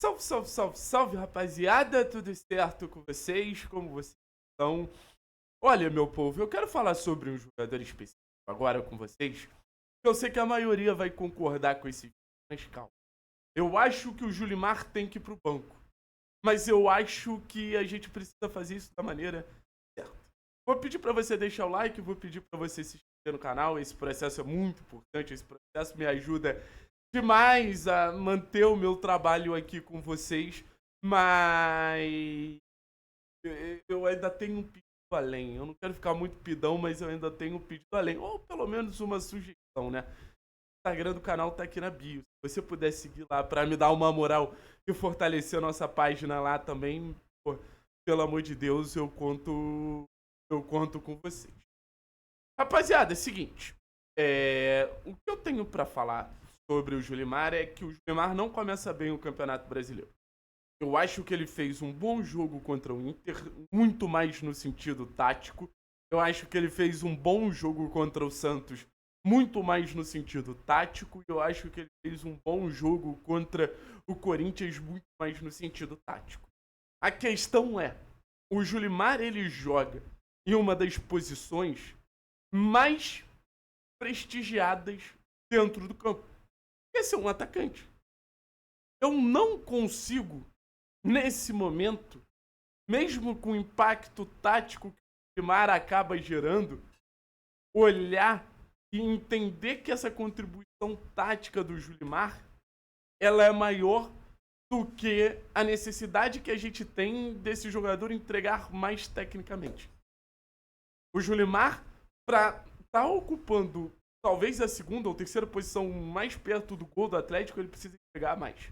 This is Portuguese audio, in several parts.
Salve, salve, salve, salve, rapaziada! Tudo certo com vocês? Como vocês estão? Olha, meu povo, eu quero falar sobre um jogador específico agora com vocês. Eu sei que a maioria vai concordar com esse vídeo, mas calma. Eu acho que o Julimar tem que ir pro banco. Mas eu acho que a gente precisa fazer isso da maneira certa. Vou pedir pra você deixar o like, vou pedir pra você se inscrever no canal. Esse processo é muito importante, esse processo me ajuda demais a manter o meu trabalho aqui com vocês, mas eu ainda tenho um pedido além. Eu não quero ficar muito pidão, mas eu ainda tenho um pedido além, ou pelo menos uma sugestão, né? O Instagram do canal tá aqui na bio. Se você puder seguir lá pra me dar uma moral e fortalecer a nossa página lá também, pô, pelo amor de Deus, eu conto com vocês. Rapaziada, é o seguinte, o que eu tenho pra falar sobre o Julimar é que o Julimar não começa bem o Campeonato Brasileiro. Eu acho que ele fez um bom jogo contra o Inter, muito mais no sentido tático. Eu acho que ele fez um bom jogo contra o Santos, muito mais no sentido tático. E eu acho que ele fez um bom jogo contra o Corinthians, muito mais no sentido tático. A questão é, o Julimar ele joga em uma das posições mais prestigiadas dentro do campo. Esse é um atacante. Eu não consigo, nesse momento, mesmo com o impacto tático que o Julimar acaba gerando, olhar e entender que essa contribuição tática do Julimar ela é maior do que a necessidade que a gente tem desse jogador entregar mais tecnicamente. O Julimar, para estar ocupando talvez a segunda ou terceira posição mais perto do gol do Atlético, ele precisa entregar mais.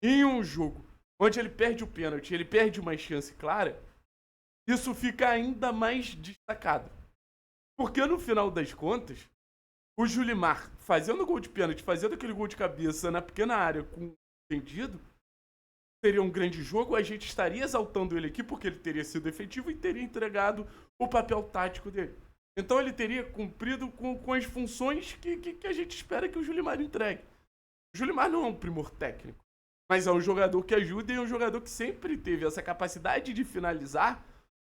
Em um jogo onde ele perde o pênalti, ele perde uma chance clara, isso fica ainda mais destacado. Porque no final das contas, o Julimar fazendo gol de pênalti, fazendo aquele gol de cabeça na pequena área com vendido, seria um grande jogo, a gente estaria exaltando ele aqui porque ele teria sido efetivo e teria entregado o papel tático dele. Então ele teria cumprido com as funções que a gente espera que o Julimar entregue. O Julimar não é um primor técnico, mas é um jogador que ajuda e é um jogador que sempre teve essa capacidade de finalizar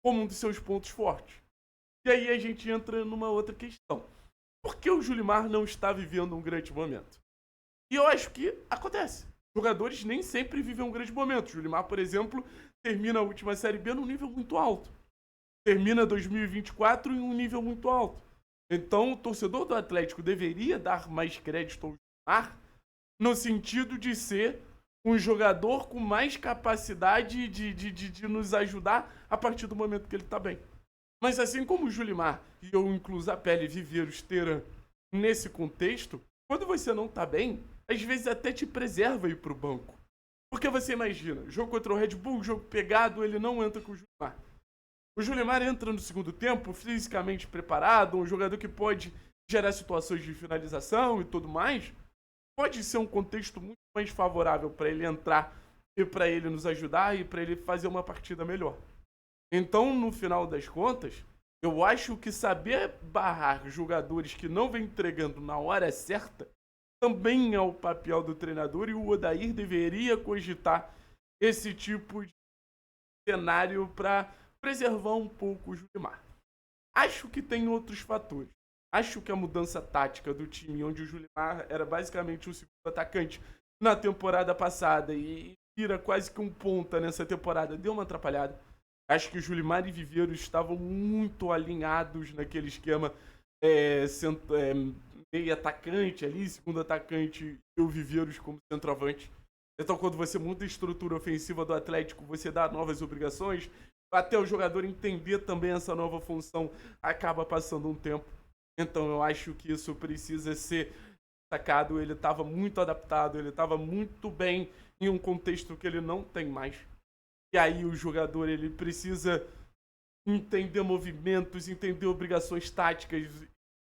como um dos seus pontos fortes. E aí a gente entra numa outra questão. Por que o Julimar não está vivendo um grande momento? E eu acho que acontece. Jogadores nem sempre vivem um grande momento. O Julimar, por exemplo, termina a última Série B num nível muito alto. Termina 2024 em um nível muito alto. Então, o torcedor do Atlético deveria dar mais crédito ao Julimar no sentido de ser um jogador com mais capacidade de nos ajudar a partir do momento que ele está bem. Mas assim como o Julimar e eu incluso a pele Viveiros Teran nesse contexto, quando você não está bem, às vezes até te preserva ir pro banco. Porque você imagina, jogo contra o Red Bull, jogo pegado, ele não entra com o Julimar. O Julimar entra no segundo tempo fisicamente preparado, um jogador que pode gerar situações de finalização e tudo mais. Pode ser um contexto muito mais favorável para ele entrar e para ele nos ajudar e para ele fazer uma partida melhor. Então, no final das contas, eu acho que saber barrar jogadores que não vêm entregando na hora certa também é o papel do treinador e o Odair deveria cogitar esse tipo de cenário para preservar um pouco o Julimar. Acho que tem outros fatores. Acho que a mudança tática do time, onde o Julimar era basicamente o segundo atacante na temporada passada e vira quase que um ponta nessa temporada, deu uma atrapalhada. Acho que o Julimar e Viveiros estavam muito alinhados naquele esquema meio atacante ali, segundo atacante e o Viveiros como centroavante. Então, quando você muda a estrutura ofensiva do Atlético, você dá novas obrigações, até o jogador entender também essa nova função, acaba passando um tempo. Então, eu acho que isso precisa ser destacado. Ele estava muito adaptado, ele estava muito bem em um contexto que ele não tem mais. E aí o jogador ele precisa entender movimentos, entender obrigações táticas.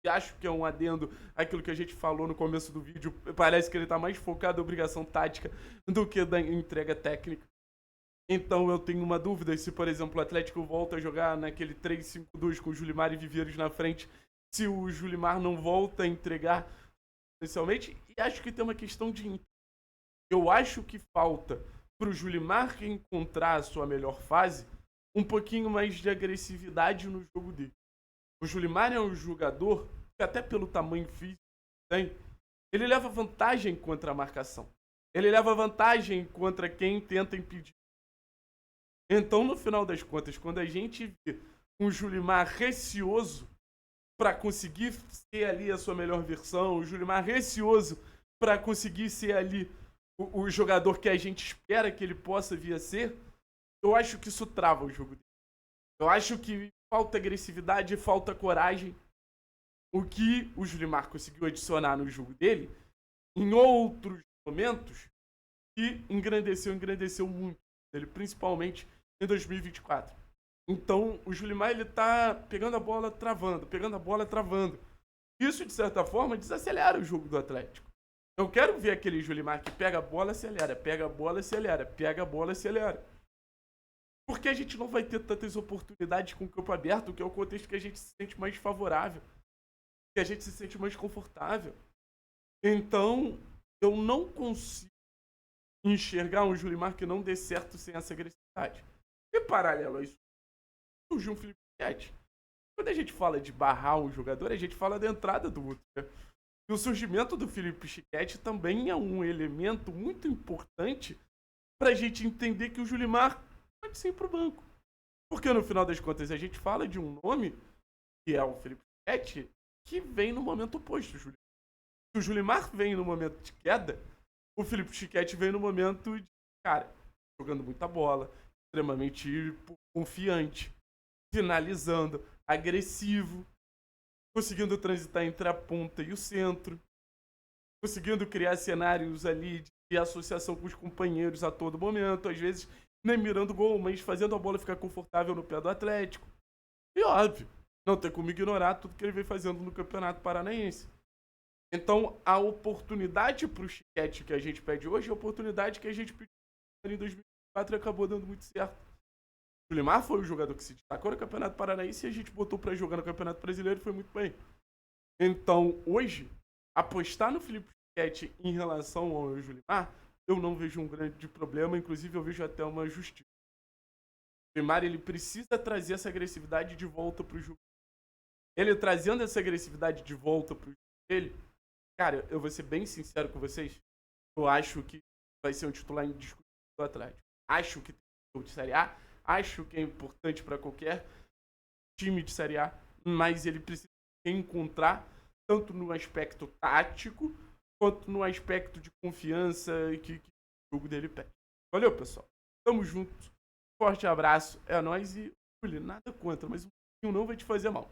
E acho que é um adendo àquilo que a gente falou no começo do vídeo. Parece que ele está mais focado na obrigação tática do que na entrega técnica. Então eu tenho uma dúvida se, por exemplo, o Atlético volta a jogar naquele 3-5-2 com o Julimar e Viveiros na frente, se o Julimar não volta a entregar essencialmente. E acho que tem uma questão de... Eu acho que falta para o Julimar encontrar a sua melhor fase, um pouquinho mais de agressividade no jogo dele. O Julimar é um jogador que, até pelo tamanho físico que tem, ele leva vantagem contra a marcação. Ele leva vantagem contra quem tenta impedir. Então, no final das contas, quando a gente vê um Julimar receoso para conseguir ser ali a sua melhor versão, o Julimar receoso para conseguir ser ali o jogador que a gente espera que ele possa vir a ser, eu acho que isso trava o jogo dele. Eu acho que falta agressividade, falta coragem. O que o Julimar conseguiu adicionar no jogo dele, em outros momentos, que engrandeceu muito ele, principalmente em 2024. Então, o Julimar, ele tá pegando a bola, travando, pegando a bola, travando. Isso, de certa forma, desacelera o jogo do Atlético. Eu quero ver aquele Julimar que pega a bola, acelera, pega a bola, acelera, pega a bola, acelera. Porque a gente não vai ter tantas oportunidades com o campo aberto, que é o contexto que a gente se sente mais favorável, que a gente se sente mais confortável. Então, eu não consigo enxergar um Julimar que não dê certo sem essa agressividade. E paralelo a isso, surgiu um Felipe Schick. Quando a gente fala de barrar um jogador, a gente fala da entrada do outro. Né? E o surgimento do Felipe Schick também é um elemento muito importante para a gente entender que o Julimar pode ser para o banco. Porque no final das contas a gente fala de um nome, que é o Felipe Schick, que vem no momento oposto. Se o Julimar vem no momento de queda, o Felipe Schick vem no momento de, cara, jogando muita bola, extremamente confiante, finalizando, agressivo, conseguindo transitar entre a ponta e o centro, conseguindo criar cenários ali de associação com os companheiros a todo momento, às vezes nem mirando gol, mas fazendo a bola ficar confortável no pé do Atlético. E óbvio, não tem como ignorar tudo que ele vem fazendo no Campeonato Paranaense. Então, a oportunidade para o Chiquete que a gente pede hoje é a oportunidade que a gente pediu em 2004 e acabou dando muito certo. O Julimar foi o jogador que se destacou no Campeonato Paranaense e a gente botou para jogar no Campeonato Brasileiro e foi muito bem. Então, hoje, apostar no Felipe Schick em relação ao Julimar, eu não vejo um grande problema, inclusive eu vejo até uma justiça. O Julimar, ele precisa trazer essa agressividade de volta pro jogo. Ele trazendo essa agressividade de volta pro jogo dele, cara, eu vou ser bem sincero com vocês, eu acho que vai ser um titular indiscutível do Atlético. Acho que tem jogo de Série A, acho que é importante para qualquer time de Série A, mas ele precisa encontrar tanto no aspecto tático quanto no aspecto de confiança que o jogo dele pede. Valeu, pessoal. Tamo junto. Forte abraço. É nóis e, olha, nada contra, mas um pouquinho não vai te fazer mal.